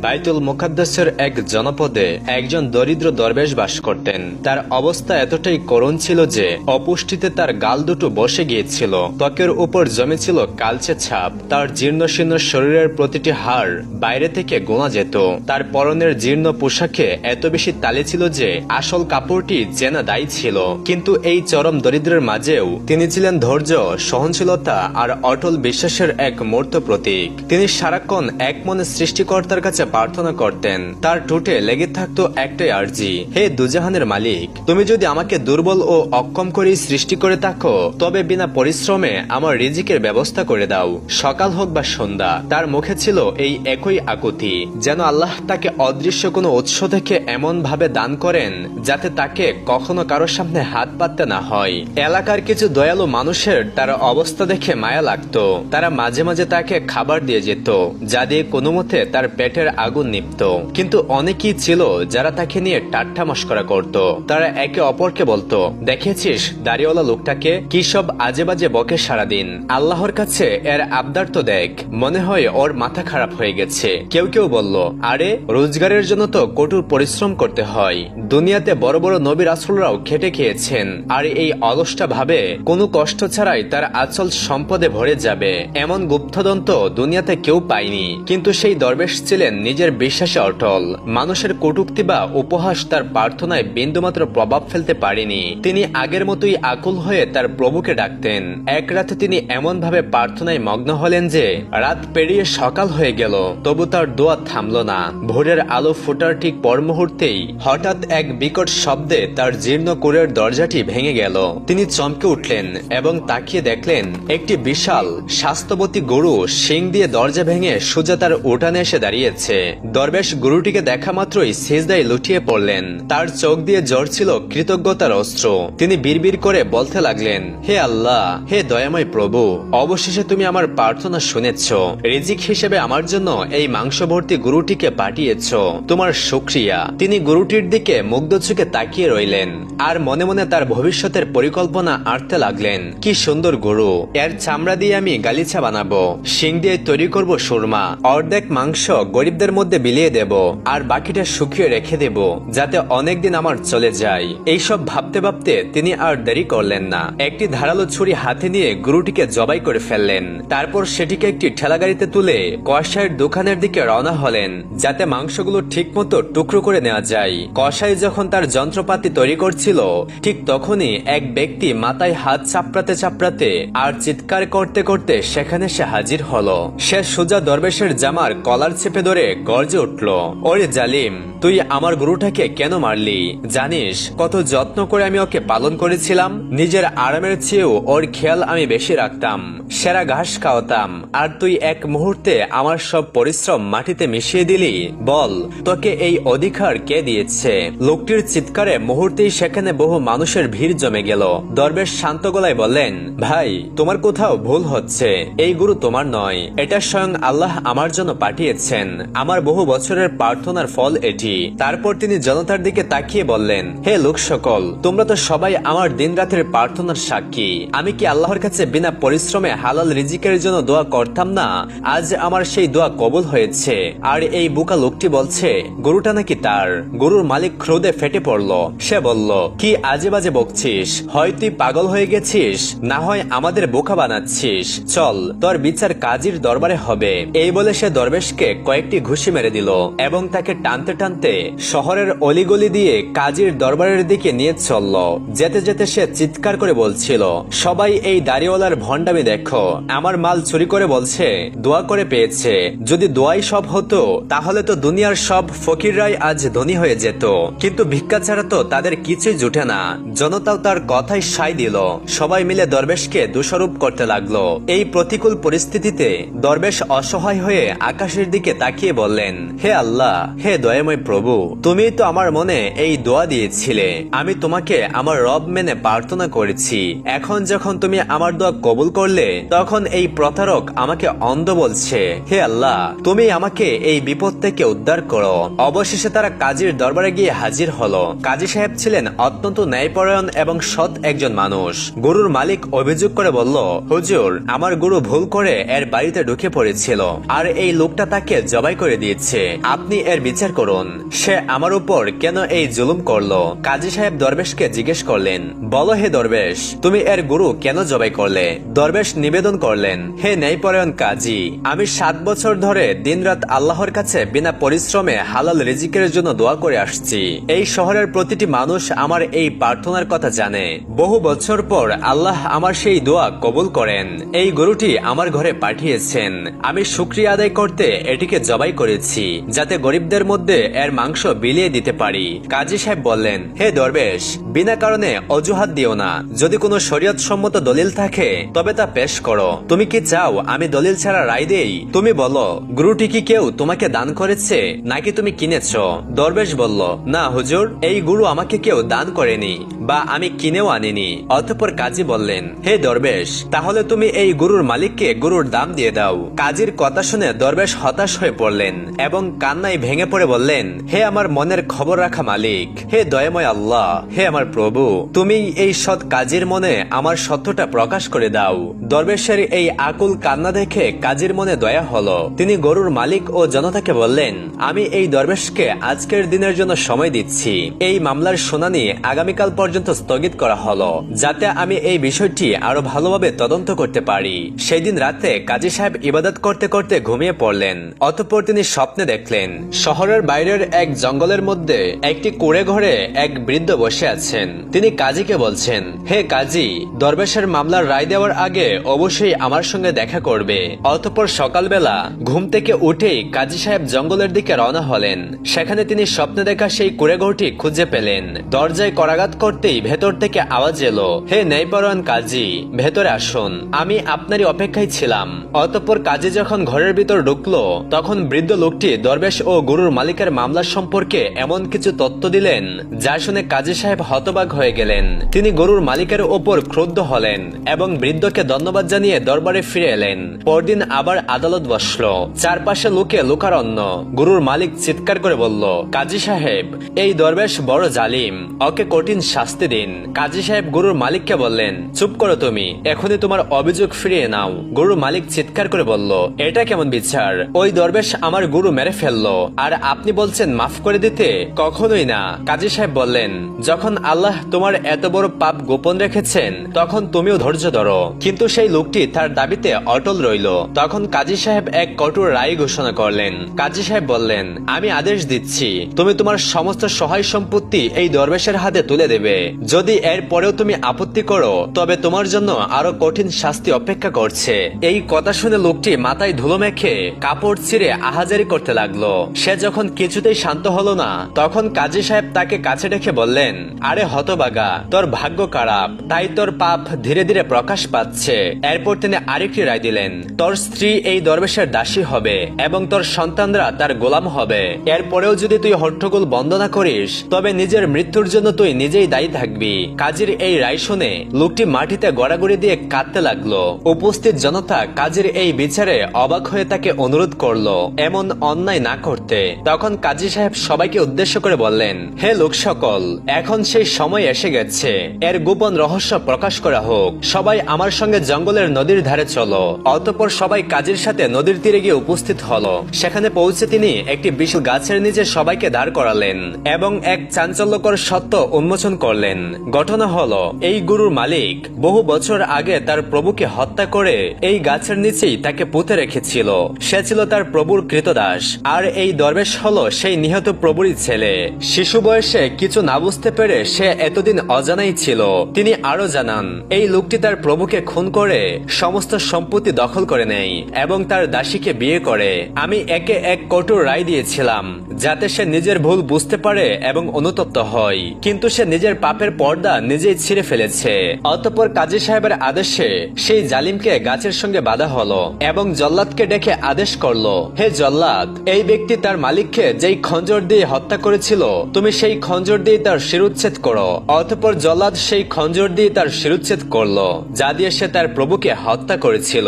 বাইতুল মুকাদ্দাসের এক জনপদে একজন দরিদ্র দরবেশ বাস করতেন। তার অবস্থা এতটাই করুণ ছিল যে অপুষ্টিতে তার গাল দুটো বসে গিয়েছিল, ত্বকের উপর জমেছিল কালচে ছাপ। তার জীর্ণশীর্ণ শরীরের প্রতিটি হাড় বাইরে থেকে গোনা যেত। তার পরনের জীর্ণ পোশাকে এত বেশি তালি ছিল যে আসল কাপড়টি চেনা দায়ী ছিল। কিন্তু এই চরম দরিদ্রের মাঝেও তিনি ছিলেন ধৈর্য, সহনশীলতা আর অটল বিশ্বাসের এক মূর্ত প্রতীক। তিনি সারাক্ষণ এক মনে সৃষ্টিকর্তার কাছে প্রার্থনা করতেন। তার ঠোঁটে লেগে থাকতো একটাই আরজি, হে দুজাহানের মালিক, তুমি যদি আমাকে দুর্বল ও অক্ষম করেই সৃষ্টি করে থাকো, তবে বিনা পরিশ্রমে আমার রিজিকের ব্যবস্থা করে দাও। সকাল হোক বা সন্ধ্যা, তার মুখে ছিল এই একই আকুতি, যেন আল্লাহ তাকে অদৃশ্য কোনো উৎস থেকে এমন ভাবে দান করেন যাতে তাকে কখনো কারোর সামনে হাত পাততে না হয়। এলাকার কিছু দয়ালু মানুষের তার অবস্থা দেখে মায়া লাগতো। তারা মাঝে মাঝে তাকে খাবার দিয়ে যেত, যা দিয়ে কোনো মতে তার পেটের আগুন নিভত। কিন্তু অনেকেই ছিল যারা তাকে নিয়ে ঠাট্টা মশকরা করত। তারা একে অপরকে বলতো, দেখেছিস দাড়িওয়ালা লোকটাকে, কি সব আজে বাজে বকে সারাদিন, আল্লাহর কাছে এর আবদার তো দেখ, মনে হয় ওর মাথা খারাপ হয়ে গেছে। কেউ কেউ বলল, আরে রোজগারের জন্য তো কঠোর পরিশ্রম করতে হয়, দুনিয়াতে বড় বড় নবী রাসূলরাও খেটে খেয়েছেন, আর এই অলসটা ভাবে কোনো কষ্ট ছাড়াই তার আচল সম্পদে ভরে যাবে, এমন গুপ্তদন্ত দুনিয়াতে কেউ পায়নি। কিন্তু সেই দরবেশ ছিলেন নিজের বিশ্বাসে অটল। মানুষের কটূক্তি বা উপহাস তার প্রার্থনায় বিন্দুমাত্র প্রভাব ফেলতে পারেনি। তিনি আগের মতোই আকুল হয়ে তার প্রভুকে ডাকতেন। এক রাতে তিনি এমন ভাবে প্রার্থনায় মগ্ন হলেন যে রাত পেরিয়ে সকাল হয়ে গেল, তবু তার দোয়া থামল না। ভোরের আলো ফোটার ঠিক পর মুহূর্তেই হঠাৎ এক বিকট শব্দে তার জীর্ণ কুরের দরজাটি ভেঙে গেল। তিনি চমকে উঠলেন এবং তাকিয়ে দেখলেন একটি বিশাল স্বাস্থ্যবতী গরু শিং দিয়ে দরজা ভেঙে সোজা তার উঠানে এসে দাঁড়িয়েছে। দরবেশ গরুটিকে দেখা মাত্রই সিজদায় লুটিয়ে পড়লেন। তার চোখ দিয়ে ঝরছিল কৃতজ্ঞতার অস্ত্র। তিনি বিড়বিড় করে বলতে লাগলেন, হে আল্লাহ, হে দয়াময় প্রভু, অবশেষে তুমি আমার প্রার্থনা শুনেছ। রিজিক হিসেবে আমার জন্য এই মাংস ভর্তি গরুটিকে পাঠিয়েছ, তোমার শুকরিয়া। তিনি গরুটির দিকে মুগ্ধ চোখে তাকিয়ে রইলেন আর মনে মনে তার ভবিষ্যতের পরিকল্পনা আঁটতে লাগলেন। কি সুন্দর গরু, এর চামড়া দিয়ে আমি গালিচা বানাবো, শিং দিয়ে তৈরি করব সুরমা, অর্ধেক মাংস গরিবদের মধ্যে বিলিয়ে দেব, আর বাকিটা শুকিয়ে রেখে দেব যাতে অনেকদিন আমার চলে যায়। এইসব ভাবতে ভাবতে তিনি আর দেরি করলেন না। একটি ধারালো ছুরি হাতে নিয়ে গরুটিকে জবাই করে ফেললেন। তারপর সেটিকে একটি ঠেলাগাড়িতে তুলে কসাইয়ের দোকানের দিকে রওনা হলেন যাতে মাংসগুলো ঠিকমতো টুকরো করে নেওয়া যায়। কসাই যখন তার যন্ত্রপাতি তৈরি করছিল, ঠিক তখনই এক ব্যক্তি মাথায় হাত চাপড়াতে চাপড়াতে আর চিৎকার করতে করতে সেখানে সে হাজির হলো। সে সোজা দরবেশের জামার কলার চেপে ধরে গর্জে উঠল, ওরে জালিম, তুই আমার গরুটাকে কেন মারলি? জানিস কত যত্ন করে আমি ওকে পালন করেছিলাম? নিজের আরামের চেয়েও ওর খেয়াল আমি বেশি রাখতাম, সেরা ঘাস খাওয়াতাম, আর তুই এক মুহূর্তে আমার সব পরিশ্রম মাটিতে মিশিয়ে দিলি। বল, তোকে এই অধিকার কে দিয়েছে? লোকটির চিৎকারে মুহূর্তেই সেখানে বহু মানুষের ভিড় জমে গেল। দরবেশ শান্ত গলায় বললেন, ভাই, তোমার কোথাও ভুল হচ্ছে, এই গরু তোমার নয়, এটা স্বয়ং আল্লাহ আমার জন্য পাঠিয়েছেন, আমার বহু বছরের প্রার্থনার ফল এটি। তারপর তিনি জনতার দিকে তাকিয়ে বললেন, হে লোক সকল, তোমরা তো সবাই আমার দিন রাতের প্রার্থনার সাক্ষী। আমি কি আল্লাহর কাছে বিনা পরিশ্রমে হালাল রিজিকের জন্য দোয়া করতাম না? আজ আমার সেই দোয়া কবুল হয়েছে। আর এই বোকা লোকটি বলছে গরুটা নাকি তার। গরুর মালিক ক্রোধে ফেটে পড়ল। সে বলল, কি আজে বাজে বকছিস? হয় তুই পাগল হয়ে গেছিস, না হয় আমাদের বোকা বানাচ্ছিস। চল, তোর বিচার কাজীর দরবারে হবে। এই বলে সে দরবেশকে কয়েকটি ঘুষি মেরে দিল এবং তাকে টানতে টানতে শহরের অলিগলি দিয়ে কাজীর দরবারের দিকে নিয়ে চলল। যেতে যেতে সে চিৎকার করে বলছিল, সবাই এই দাড়িওয়ালার ভণ্ডামি দেখো, আমার মাল চুরি করে বলছে দোয়া করে পেয়েছে। যদি দোয়াই সব হতো তাহলে তো দুনিয়ার সব ফকিররাই আজ ধনী হয়ে যেত, কিন্তু ভিক্ষা ছাড়া তো তাদের কিছুই জুটে না। জনতাও তার কথাই সায় দিল। সবাই মিলে দরবেশকে দোষারোপ করতে লাগলো। এই প্রতিকূল পরিস্থিতিতে দরবেশ অসহায় হয়ে আকাশের দিকে তাকিয়ে বললেন, হে আল্লাহ, হে দয়াময় প্রভু, তুমি তো আমার মনে এই দোয়া দিয়েছিলে, আমি তোমাকে আমার রব মেনে প্রার্থনা করেছি। এখন যখন তুমি আমার দোয়া কবুল করলে, তখন এই প্রতারক আমাকে অন্ধ বলছে। হে আল্লাহ, তুমি আমাকে এই বিপদ থেকে উদ্ধার করো। অবশেষে তারা কাজীর দরবারে গিয়ে হাজির হলো। কাজী সাহেব ছিলেন অত্যন্ত ন্যায়পরায়ণ এবং সৎ একজন মানুষ। গরুর মালিক অভিযোগ করে বলল, হুজুর, আমার গরু ভুল করে এর বাড়িতে ঢুকে পড়েছিল, আর এই লোকটা তাকে জবাই করে করে দিয়েছে, আপনি এর বিচার করুন। সে আমার উপর কেন এই জুলুম করলো? কাজী সাহেব দরবেশকে জিজ্ঞেস করলেন, বলো হে দরবেশ, তুমি এর গুরু কেন জবাই করলে? দরবেশ নিবেদন করলেন, হে ন্যায়পরায়ণ কাজী, আমি 7 বছর ধরে দিনরাত আল্লাহর কাছে বিনা পরিশ্রমে হালাল রিজিকের জন্য দোয়া করে আসছি। এই শহরের প্রতিটি মানুষ আমার এই প্রার্থনার কথা জানে। বহু বছর পর আল্লাহ আমার সেই দোয়া কবুল করেন। এই গরুটি আমার ঘরে পাঠিয়েছেন, আমি শুকরিয়া আদায় করতে এটিকে জবাই করেছি, যাতে গরিবদের মধ্যে এর মাংস বিলিয়ে দিতে পারি। কাজী সাহেব বললেন, হে দরবেশ, বিনা কারণে অজুহাত দিও না। যদি কোনো শরীয়ত সম্মত দলিল থাকে তবে তা পেশ করো। তুমি কি চাও আমি দলিল ছাড়া রায় দেই? তুমি বলো, গরুটি কি কেউ তোমাকে দান করেছে নাকি তুমি কিনেছো? দরবেশ বলল, না হুজুর, এই গরু আমাকে কেউ দান করেনি বা আমি কিনেও আনিনি। অতঃপর কাজী বললেন, হে দরবেশ, তাহলে তুমি এই গরুর মালিককে গরুর দাম দিয়ে দাও। কাজীর কথা শুনে দরবেশ হতাশ হয়ে পড়লেন এবং কান্নায় ভেঙে পড়ে বললেন, হে আমার মনের খবর রাখা মালিক, হে দয়াময় আল্লাহ, হে আমার প্রভু, তুমি এই সৎ কাজীর মনে আমার সত্যটা প্রকাশ করে দাও। দরবেশের এই আকুল কান্না দেখে কাজীর মনে দয়া হলো। তিনি গরুর মালিক ও জনতাকে বললেন, আমি এই দরবেশকে আজকের দিনের জন্য সময় দিচ্ছি। এই মামলার শুনানি আগামীকাল পর্যন্ত স্থগিত করা হলো, যাতে আমি এই বিষয়টি আরো ভালোভাবে তদন্ত করতে পারি। সেই দিন রাতে কাজী সাহেব ইবাদত করতে করতে ঘুমিয়ে পড়লেন। অতঃপর তিনি স্বপ্নে দেখলেন, শহরের বাইরের এক জঙ্গলের মধ্যে একটি কুঁড়ে ঘরে এক বৃদ্ধ বসে আছেন। তিনি কাজীকে বলছেন, হে কাজী, দরবেশের মামলার রায় দেওয়ার আগে অবশ্যই আমার সঙ্গে দেখা করবে। অতঃপর সকালবেলা ঘুম থেকে উঠেই কাজী সাহেব জঙ্গলের দিকে রওনা হলেন। সেখানে তিনি স্বপ্নে দেখা সেই কুঁড়ে ঘরটি খুঁজে পেলেন। দরজায় করাঘাত করতেই ভেতর থেকে আওয়াজ এলো, হে ন্যায়পরায়ণ কাজী, ভেতরে আসুন, আমি আপনারই অপেক্ষায় ছিলাম। অতঃপর কাজী যখন ঘরের ভিতর ঢুকলো তখন বৃদ্ধ লোকটি দরবেশ ও গরুর মালিকের মামলা সম্পর্কে এমন কিছু তথ্য দিলেন যা শুনে কাজী সাহেব হতবাক হয়ে গেলেন। তিনি গরুর মালিকের ওপর ক্রুদ্ধ হলেন এবং বৃদ্ধকে ধন্যবাদ জানিয়ে দরবারে ফিরে এলেন। পরদিন আবার আদালত বসলো। চারপাশে লোকে লোকারণ্য। গরুর মালিক চিৎকার করে বলল, কাজী সাহেব, এই দরবেশ বড় জালিম, ওকে কঠিন শাস্তি দিন। কাজী সাহেব গরুর মালিককে বললেন, চুপ করো তুমি, এখনই তোমার অভিযোগ ফিরিয়ে নাও। গরুর মালিক চিৎকার করে বলল, এটা কেমন বিচার? ওই দরবেশ আমার গরু মেরে ফেললো আর আপনি বলছেন মাফ করে দিতে? কখনোই না। কাজী সাহেব বললেন, যখন আল্লাহ তোমার এত বড় পাপ গোপন রেখেছেন তখন তুমিও ধৈর্য ধরো। কিন্তু সেই লোকটি তার দাবিতে অটল রইল। তখন কাজী সাহেব এক কঠোর রায় ঘোষণা করলেন। কাজী সাহেব বললেন, আমি আদেশ দিচ্ছি, তুমি তোমার সমস্ত সহায় সম্পত্তি এই দরবেশের হাতে তুলে দেবে। যদি এর পরেও তুমি আপত্তি করো তবে তোমার জন্য আরো কঠিন শাস্তি অপেক্ষা করছে। এই কথা শুনে লোকটি মাথায় ধুলো মেখে কাপড় ছিঁড়ে আহাজারি করতে লাগলো। সে যখন কিছুতেই শান্ত হলো না তখন কাজী সাহেব তাকে কাছে ডেকে বললেন, আরে হতবাগা, তোর ভাগ্য খারাপ, তাই তোর পাপ ধীরে ধীরে প্রকাশ পাচ্ছে। এরপর তিনি আরেকটি রায় দিলেন, তোর স্ত্রী এই দরবেশের দাসী হবে এবং তোর সন্তানরা তার গোলাম হবে। এরপরেও যদি তুই হট্টগোল বন্ধ না করিস তবে নিজের মৃত্যুর জন্য তুই নিজেই দায়ী থাকবি। কাজীর এই রায় শুনে লোকটি মাটিতে গড়াগড়ি দিয়ে কাঁদতে লাগলো। উপস্থিত জনতা কাজীর এই বিচারে অবাক হয়ে তাকে অনুরোধ করলো এমন অন্যায় না করতে। তখন কাজী সাহেব সবাইকে উদ্দেশ্য করে বললেন, হে লোক সকল, এখন সেই সময় এসে গেছে, এর গোপন রহস্য প্রকাশ করা হোক। সবাই আমার সঙ্গে জঙ্গলের নদীর ধারে চলো। অতঃপর সবাই কাজীর সাথে নদীর তীরে গিয়ে উপস্থিত হলো। সেখানে পৌঁছে তিনি একটি বিশাল গাছের নিচে সবাইকে দাঁড় করালেন এবং এক চাঞ্চল্যকর সত্য উন্মোচন করলেন। ঘটনা হলো, এই গরুর মালিক বহু বছর আগে তার প্রভুকে হত্যা করে এই গাছের নিচেই তাকে পুঁতে রেখেছিল। সে ছিল তার প্রভুর কৃতদাস, আর এই দরবেশ হলো সেই নিহত প্রভুরই ছেলে। শিশু বয়সে কিছু না বুঝতে পেরে সে এতদিন অজানাই ছিল। তিনি আরো জানান, এই লোকটি তার প্রভুকে খুন করে সমস্ত সম্পত্তি দখল করে নেয় এবং তার দাসীকে বিয়ে করে। আমি একে এক কঠোর রায় দিয়েছিলাম যাতে সে নিজের ভুল বুঝতে পারে এবং অনুতপ্ত হয়, কিন্তু সে নিজের পাপের পর্দা নিজেই ছিঁড়ে ফেলেছে। অতঃপর কাজী সাহেবের আদেশে সেই জালিমকে গাছের সঙ্গে বাঁধা হলো এবং জল্লাদকে ডেকে আদেশ করলো, হে জল্লাদ, এই ব্যক্তি তার মালিককে যেই খঞ্জর দিয়ে হত্যা করেছিল তুমি সেই খঞ্জর দিয়ে তার শিরুচ্ছেদ করো। অতঃপর জল্লাদ সেই খঞ্জর দিয়ে তার শিরুচ্ছেদ করলো যা দিয়ে সে তার প্রভুকে হত্যা করেছিল।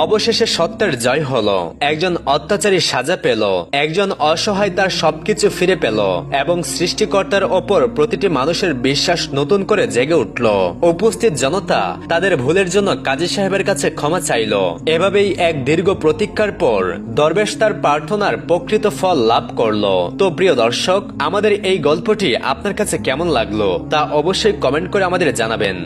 অবশেষে সত্যের জয় হলো। একজন অত্যাচারী সাজা পেল, একজন অসহায় তার সবকিছু ফিরে পেল এবং সৃষ্টিকর্তার ওপর প্রতিটি মানুষের বিশ্বাস নতুন করে জেগে উঠল। উপস্থিত জনতা তাদের ভুলের জন্য কাজী সাহেবের কাছে ক্ষমা চাইল। এভাবেই এক দীর্ঘ প্রতীক্ষার পর দরবেশ তার প্রার্থনার প্রকৃত ফল লাভ করলো। তো প্রিয় দর্শক, আমাদের এই গল্পটি আপনার কাছে কেমন লাগলো তা অবশ্যই কমেন্ট করে আমাদের জানাবেন।